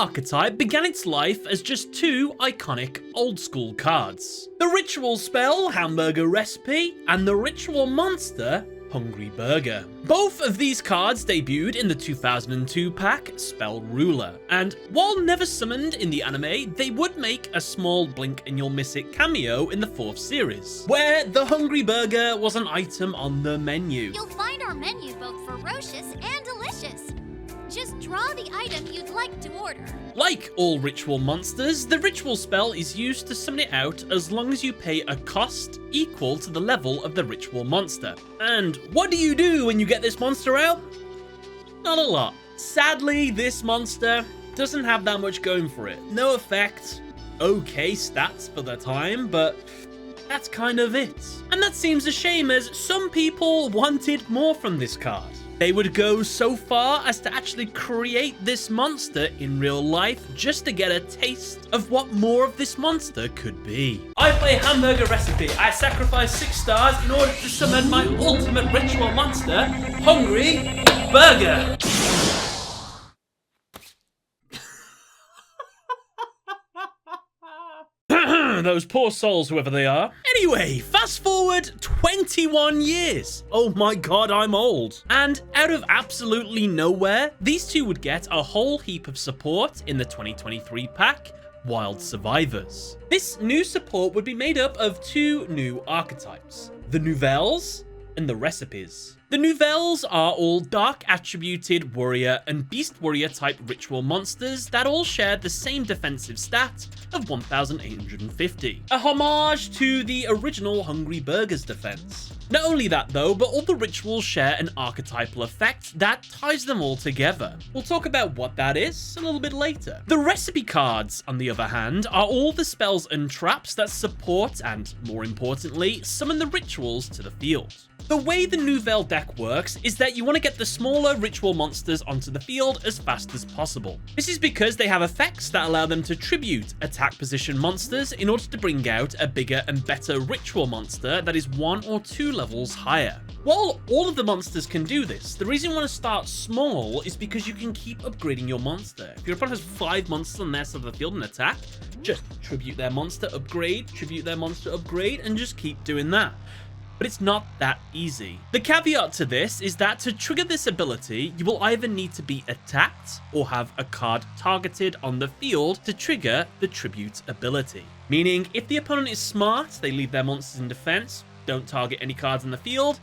archetype began its life as just two iconic old-school cards. The ritual spell, Hamburger Recipe, and the ritual monster, Hungry Burger. Both of these cards debuted in the 2002 pack, Spell Ruler, and while never summoned in the anime, they would make a small blink and you'll miss it cameo in the 4th series, where the Hungry Burger was an item on the menu. You'll find our menu both ferocious and delicious. Just draw the item you'd like to order. Like all ritual monsters, the ritual spell is used to summon it out as long as you pay a cost equal to the level of the ritual monster. And what do you do when you get this monster out? Not a lot. Sadly, this monster doesn't have that much going for it. No effect, okay stats for the time, but that's kind of it. And that seems a shame as some people wanted more from this card. They would go so far as to actually create this monster in real life just to get a taste of what more of this monster could be. I play Hamburger Recipe. I sacrifice 6 stars in order to summon my ultimate ritual monster, Hungry Burger. Those poor souls, whoever they are. Anyway, fast forward 21 years. Oh my god, I'm old. And out of absolutely nowhere, these two would get a whole heap of support in the 2023 pack, Wild Survivors. This new support would be made up of 2 new archetypes, the Nouvelles and the Recipes. The Nouvelles are all dark attributed warrior and beast warrior type ritual monsters that all share the same defensive stat of 1850, a homage to the original Hungry Burger's defense. Not only that though, but all the rituals share an archetypal effect that ties them all together. We'll talk about what that is a little bit later. The recipe cards, on the other hand, are all the spells and traps that support and, more importantly, summon the rituals to the field. The way the Nouvelle deck works is that you want to get the smaller ritual monsters onto the field as fast as possible. This is because they have effects that allow them to tribute attack position monsters in order to bring out a bigger and better ritual monster that is 1 or 2 levels higher. While all of the monsters can do this, the reason you want to start small is because you can keep upgrading your monster. If your opponent has 5 monsters on their side of the field and attack, just tribute their monster, upgrade, tribute their monster, upgrade, and just keep doing that. But it's not that easy. The caveat to this is that to trigger this ability, you will either need to be attacked or have a card targeted on the field to trigger the tribute ability. Meaning, if the opponent is smart, they leave their monsters in defense, don't target any cards on the field,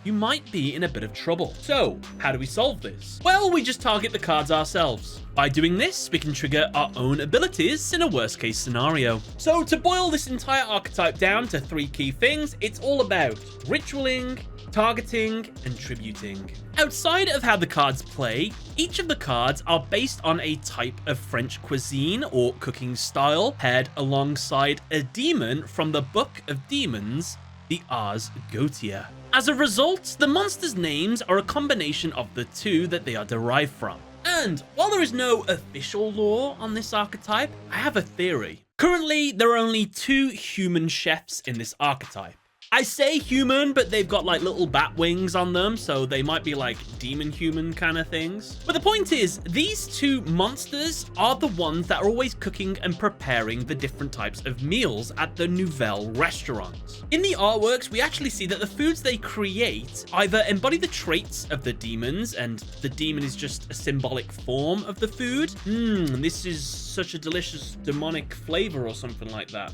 you might be in a bit of trouble. So, how do we solve this? Well, we just target the cards ourselves. By doing this, we can trigger our own abilities in a worst case scenario. So to boil this entire archetype down to 3 key things, it's all about ritualing, targeting, and tributing. Outside of how the cards play, each of the cards are based on a type of French cuisine or cooking style paired alongside a demon from the Book of Demons, the Ars Goetia. As a result, the monsters' names are a combination of the 2 that they are derived from. And while there is no official lore on this archetype, I have a theory. Currently, there are only 2 human chefs in this archetype. I say human, but they've got like little bat wings on them, so they might be like demon human kind of things. But the point is, these 2 monsters are the ones that are always cooking and preparing the different types of meals at the Nouvelle restaurant. In the artworks, we actually see that the foods they create either embody the traits of the demons, and the demon is just a symbolic form of the food. This is such a delicious demonic flavor or something like that.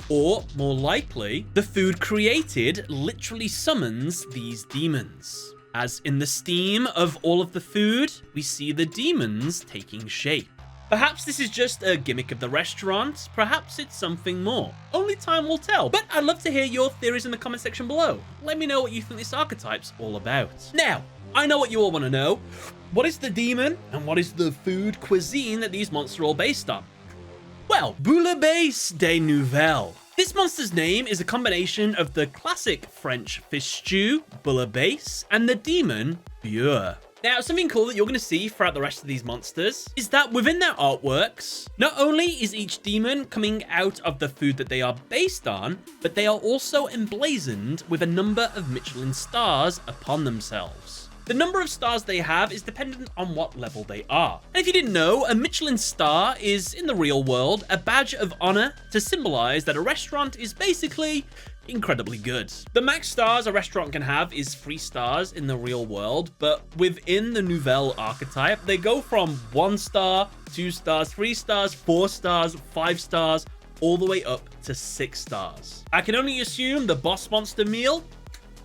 Or, more likely, the food created literally summons these demons. As in the steam of all of the food, we see the demons taking shape. Perhaps this is just a gimmick of the restaurant, perhaps it's something more. Only time will tell, but I'd love to hear your theories in the comment section below. Let me know what you think this archetype's all about. Now, I know what you all want to know. What is the demon, and what is the food cuisine that these monsters are all based on? Well, Bouillabaisse des Nouvelles. This monster's name is a combination of the classic French fish stew, bouillabaisse, and the demon, Yugioh. Now, something cool that you're going to see throughout the rest of these monsters is that within their artworks, not only is each demon coming out of the food that they are based on, but they are also emblazoned with a number of Michelin stars upon themselves. The number of stars they have is dependent on what level they are. And if you didn't know, a Michelin star is, in the real world, a badge of honor to symbolize that a restaurant is basically incredibly good. The max stars a restaurant can have is 3 stars in the real world, but within the Nouvelles archetype, they go from 1 star, 2 stars, 3 stars, 4 stars, 5 stars, all the way up to 6 stars. I can only assume the boss monster meal,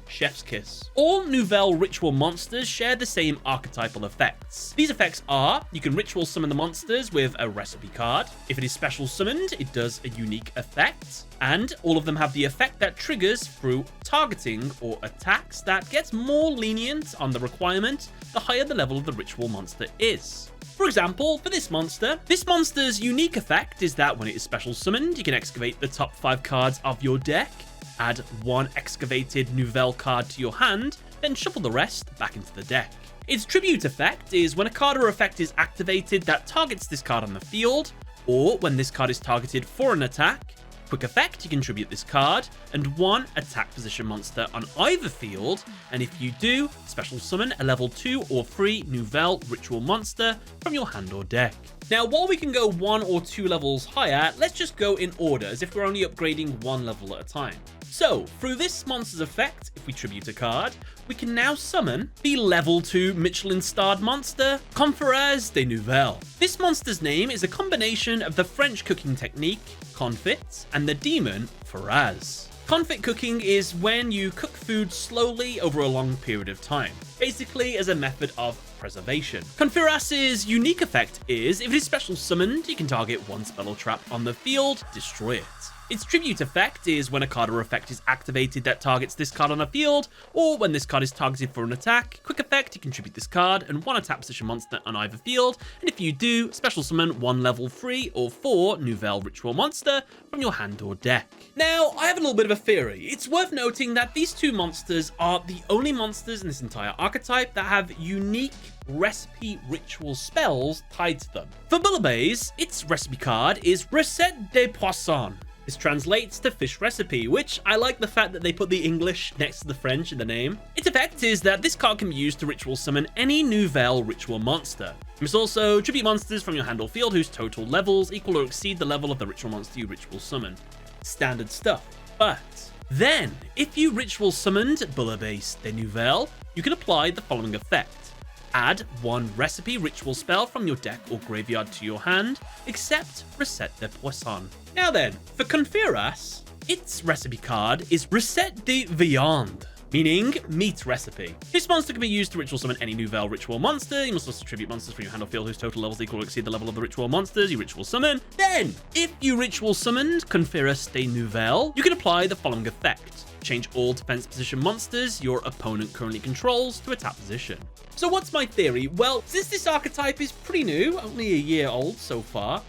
chef's kiss. All Nouvelle ritual monsters share the same archetypal effects. These effects are, you can ritual summon the monsters with a recipe card. If it is special summoned, it does a unique effect. And all of them have the effect that triggers through targeting or attacks that gets more lenient on the requirement the higher the level of the ritual monster is. For example, for this monster's unique effect is that when it is special summoned, you can excavate the top 5 cards of your deck, add 1 excavated Nouvelle card to your hand, then shuffle the rest back into the deck. Its tribute effect is when a card or effect is activated that targets this card on the field, or when this card is targeted for an attack. Quick effect, you can tribute this card and 1 attack position monster on either field, and if you do, special summon a level 2 or 3 Nouvelle ritual monster from your hand or deck. Now, while we can go 1 or 2 levels higher, let's just go in order as if we're only upgrading 1 level at a time. So, through this monster's effect, if we tribute a card, we can now summon the level 2 Michelin-starred monster, Conférence des Nouvelles. This monster's name is a combination of the French cooking technique, confit, and the demon, Faraz. Confit cooking is when you cook food slowly over a long period of time, basically as a method of preservation. Conférence's unique effect is, if it is special summoned, you can target 1 spell or trap on the field, destroy it. Its tribute effect is when a card or effect is activated that targets this card on the field, or when this card is targeted for an attack. Quick effect, you can tribute this card and 1 attack position monster on either field, and if you do, special summon 1 level 3 or 4 Nouvelle ritual monster from your hand or deck. Now, I have a little bit of a theory. It's worth noting that these 2 monsters are the only monsters in this entire archetype that have unique recipe ritual spells tied to them. For Bouillabaisse, its recipe card is Recette des Poissons. This translates to fish recipe, which I like the fact that they put the English next to the French in the name. Its effect is that this card can be used to ritual summon any Nouvelle ritual monster. You must also tribute monsters from your hand or field whose total levels equal or exceed the level of the ritual monster you ritual summon. Standard stuff. But then, if you ritual summoned Bouillabaisse des Nouvelles, you can apply the following effect. Add 1 recipe ritual spell from your deck or graveyard to your hand, except Recette des Poissons. Now then, for Conférence, its recipe card is Recette de Viande, meaning meat recipe. This monster can be used to ritual summon any Nouvelle ritual monster. You must also tribute monsters from your hand or field whose total levels equal or exceed the level of the ritual monsters you ritual summon. Then, if you ritual summoned Conférence des Nouvelles, you can apply the following effect. Change all defense position monsters your opponent currently controls to attack position. So what's my theory? Well, since this archetype is pretty new, only a year old so far,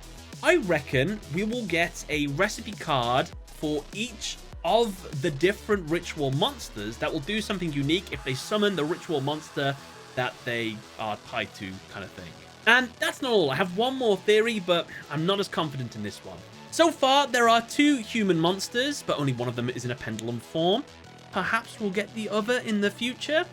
I reckon we will get a recipe card for each of the different ritual monsters that will do something unique if they summon the ritual monster that they are tied to, kind of thing. And that's not all. I have one more theory, but I'm not as confident in this one. So far, there are 2 human monsters, but only one of them is in a pendulum form. Perhaps we'll get the other in the future.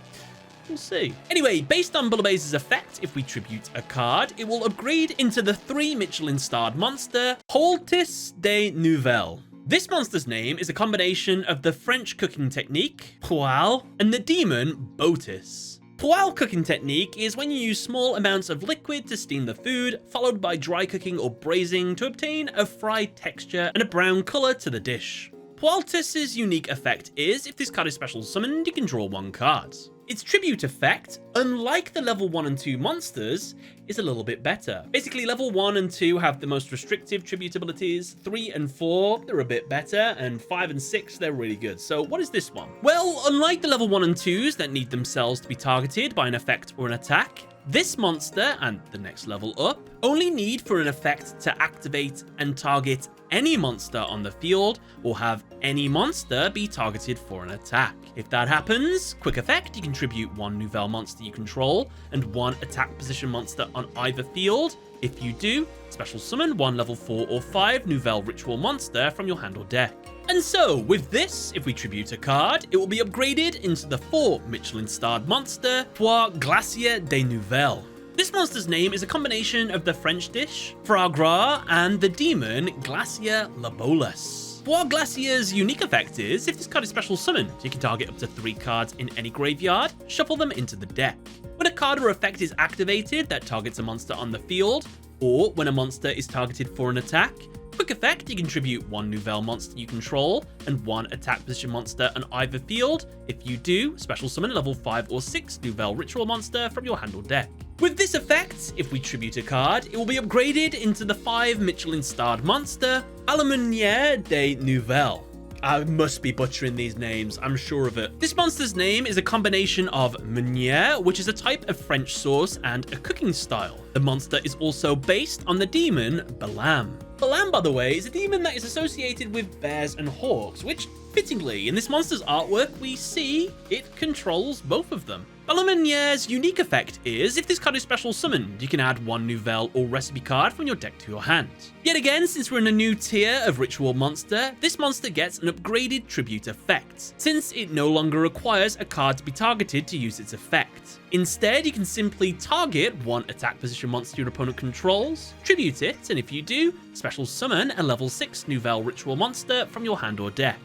We'll see. Anyway, based on Bouillabaisse's effect, if we tribute a card, it will upgrade into the 3 Michelin-starred monster, Poultice des Nouvelles. This monster's name is a combination of the French cooking technique, poêle, and the demon, Botis. Poêle cooking technique is when you use small amounts of liquid to steam the food, followed by dry cooking or braising to obtain a fried texture and a brown color to the dish. Poultice's unique effect is, if this card is special summoned, you can draw 1 card. Its tribute effect, unlike the level 1 and 2 monsters, is a little bit better. Basically, level 1 and 2 have the most restrictive tribute abilities, 3 and 4, they're a bit better, and 5 and 6, they're really good. So what is this one? Well, unlike the level 1 and 2s that need themselves to be targeted by an effect or an attack, this monster, and the next level up, only need for an effect to activate and target any monster on the field, or have any monster be targeted for an attack. If that happens, quick effect, you can tribute 1 Nouvelle monster you control, and 1 attack position monster on either field. If you do, special summon 1 level 4 or 5 Nouvelle ritual monster from your hand or deck. And so, with this, if we tribute a card, it will be upgraded into the 4 Michelin-starred monster, Foie Glacier des Nouvelles. This monster's name is a combination of the French dish, foie gras, and the demon, Glacier Labolus. Foie Glacier's unique effect is, if this card is special summoned, you can target up to 3 cards in any graveyard, shuffle them into the deck. When a card or effect is activated that targets a monster on the field, or when a monster is targeted for an attack, quick effect, you contribute 1 Nouvelle monster you control and 1 attack position monster on either field. If you do, special summon level 5 or 6 Nouvelle ritual monster from your hand or deck. With this effect, if we tribute a card, it will be upgraded into the 5 Michelin-starred monster, à la manière des Nouvelles. I must be butchering these names, I'm sure of it. This monster's name is a combination of meunier, which is a type of French sauce and a cooking style. The monster is also based on the demon Balaam. Balaam, by the way, is a demon that is associated with bears and hawks, which, fittingly, in this monster's artwork, we see it controls both of them. Balamanier's unique effect is, if this card is special summoned, you can add 1 Nouvelle or recipe card from your deck to your hand. Yet again, since we're in a new tier of ritual monster, this monster gets an upgraded tribute effect, since it no longer requires a card to be targeted to use its effect. Instead, you can simply target 1 attack position monster your opponent controls, tribute it, and if you do, special summon a level 6 Nouvelle ritual monster from your hand or deck.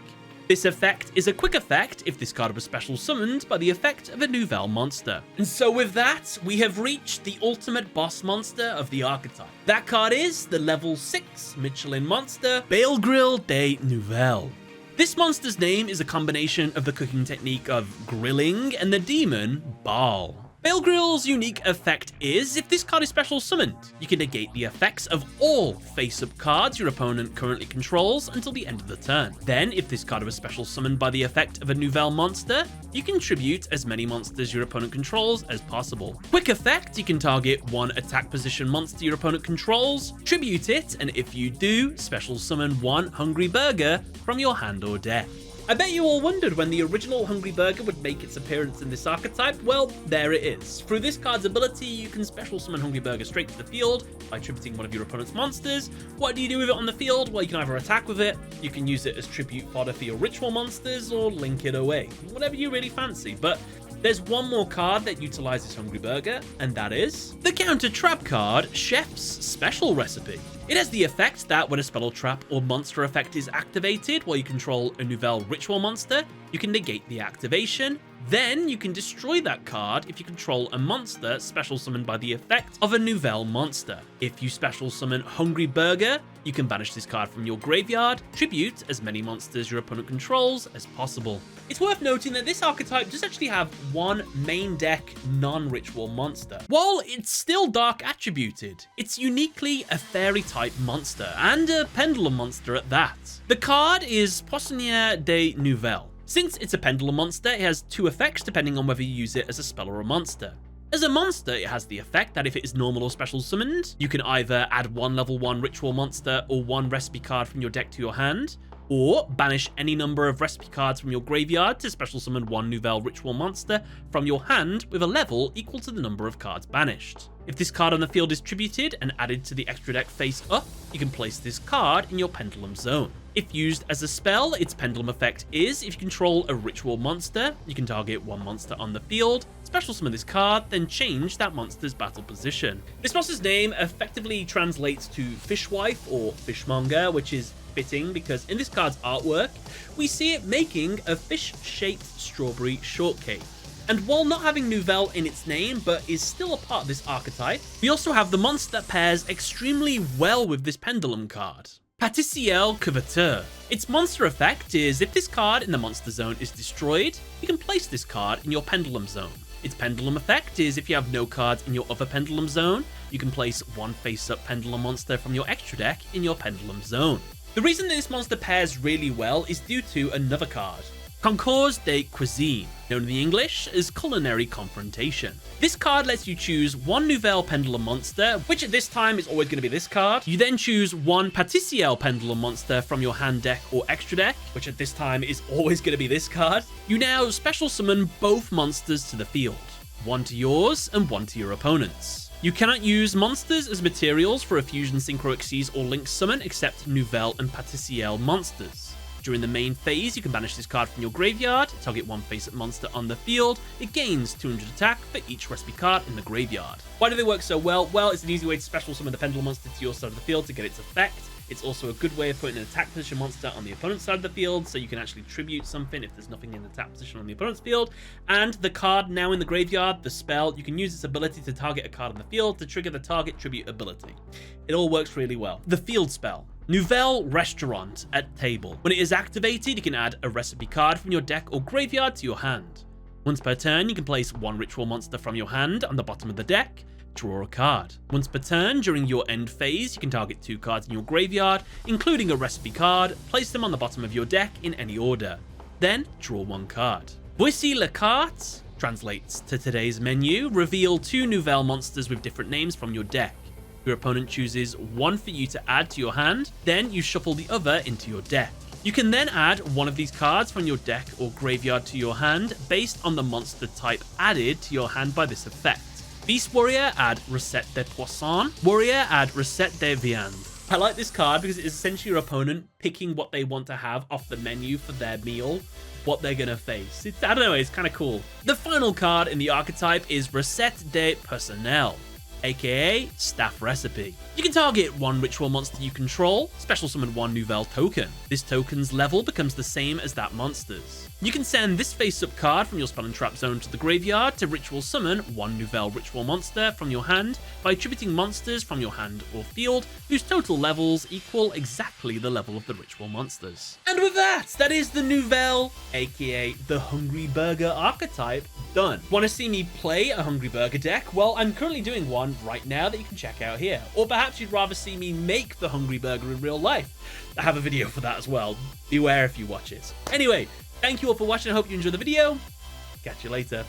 This effect is a quick effect if this card was special summoned by the effect of a Nouvelle monster. And so with that, we have reached the ultimate boss monster of the archetype. That card is the level 6 Michelin monster, Bale des Nouvelles. This monster's name is a combination of the cooking technique of grilling and the demon Baal. Bale Grill's unique effect is, if this card is special summoned, you can negate the effects of all face-up cards your opponent currently controls until the end of the turn. Then, if this card was special summoned by the effect of a Nouvelle monster, you can tribute as many monsters your opponent controls as possible. Quick effect, you can target 1 attack position monster your opponent controls, tribute it, and if you do, special summon 1 Hungry Burger from your hand or deck. I bet you all wondered when the original Hungry Burger would make its appearance in this archetype. Well, there it is. Through this card's ability, you can special summon Hungry Burger straight to the field by tributing one of your opponent's monsters. What do you do with it on the field? Well, you can either attack with it, you can use it as tribute fodder for your ritual monsters, or link it away. Whatever you really fancy, but there's one more card that utilizes Hungry Burger, and that is the CounterTrap card, Chef's Special Recipe. It has the effect that when a spell trap or monster effect is activated while you control a Nouvelle ritual monster, you can negate the activation. Then you can destroy that card if you control a monster special summoned by the effect of a Nouvelle monster. If you special summon Hungry Burger, you can banish this card from your graveyard, tribute as many monsters your opponent controls as possible. It's worth noting that this archetype does actually have 1 main deck non-ritual monster. While it's still dark attributed, it's uniquely a fairy type monster, and a pendulum monster at that. The card is Poissonnière des Nouvelles. Since it's a pendulum monster, it has 2 effects depending on whether you use it as a spell or a monster. As a monster, it has the effect that if it is normal or special summoned, you can either add 1 level 1 ritual monster or 1 recipe card from your deck to your hand, or banish any number of recipe cards from your graveyard to special summon 1 Nouvelle ritual monster from your hand with a level equal to the number of cards banished. If this card on the field is tributed and added to the extra deck face up, you can place this card in your pendulum zone. If used as a spell, its pendulum effect is, if you control a ritual monster, you can target 1 monster on the field, special summon this card, then change that monster's battle position. This monster's name effectively translates to fishwife or fishmonger, which is fitting because in this card's artwork, we see it making a fish-shaped strawberry shortcake. And while not having Nouvelle in its name, but is still a part of this archetype, we also have the monster that pairs extremely well with this pendulum card. Pâtissier Couverture. Its monster effect is, if this card in the monster zone is destroyed, you can place this card in your pendulum zone. Its pendulum effect is, if you have no cards in your other pendulum zone, you can place 1 face-up pendulum monster from your extra deck in your pendulum zone. The reason that this monster pairs really well is due to another card, Concours de Cuisine, known in the English as Culinary Confrontation. This card lets you choose 1 Nouvelle Pendulum monster, which at this time is always going to be this card. You then choose 1 Pâtissier Pendulum monster from your hand deck or extra deck, which at this time is always going to be this card. You now special summon both monsters to the field, 1 to yours and 1 to your opponent's. You cannot use monsters as materials for a Fusion Synchro Xyz or Link summon except Nouvelle and Pâtissier monsters. During the main phase, you can banish this card from your graveyard, target one face-up monster on the field. It gains 200 attack for each recipe card in the graveyard. Why do they work so well? Well, it's an easy way to special summon the Pendulum monster to your side of the field to get its effect. It's also a good way of putting an attack position monster on the opponent's side of the field, so you can actually tribute something if there's nothing in the attack position on the opponent's field. And the card now in the graveyard, the spell, you can use its ability to target a card on the field to trigger the target tribute ability. It all works really well. The field spell. Nouvelles Restaurant at table. When it is activated, you can add a recipe card from your deck or graveyard to your hand. Once per turn, you can place one ritual monster from your hand on the bottom of the deck. Draw a card. Once per turn, during your end phase, you can target 2 cards in your graveyard, including a recipe card, place them on the bottom of your deck in any order. Then, draw 1 card. Voici la carte translates to today's menu. Reveal 2 Nouvelles monsters with different names from your deck. Your opponent chooses one for you to add to your hand, then you shuffle the other into your deck. You can then add one of these cards from your deck or graveyard to your hand based on the monster type added to your hand by this effect. Beast Warrior, add Recette des Poissons. Warrior, add Recette des Viandes. I like this card because it is essentially your opponent picking what they want to have off the menu for their meal, what they're gonna face. I don't know, it's kind of cool. The final card in the archetype is Recette des Personnel, aka Staff Recipe. You can target one ritual monster you control, special summon one Nouvelle token. This token's level becomes the same as that monster's. You can send this face-up card from your spell and trap zone to the graveyard to ritual summon one Nouvelle ritual monster from your hand by attributing monsters from your hand or field whose total levels equal exactly the level of the ritual monsters. And with that, that is the Nouvelle, aka the Hungry Burger archetype, done. Want to see me play a Hungry Burger deck? Well, I'm currently doing one right now that you can check out here. Or perhaps you'd rather see me make the Hungry Burger in real life. I have a video for that as well. Beware if you watch it. Anyway, thank you all for watching. I hope you enjoyed the video. Catch you later.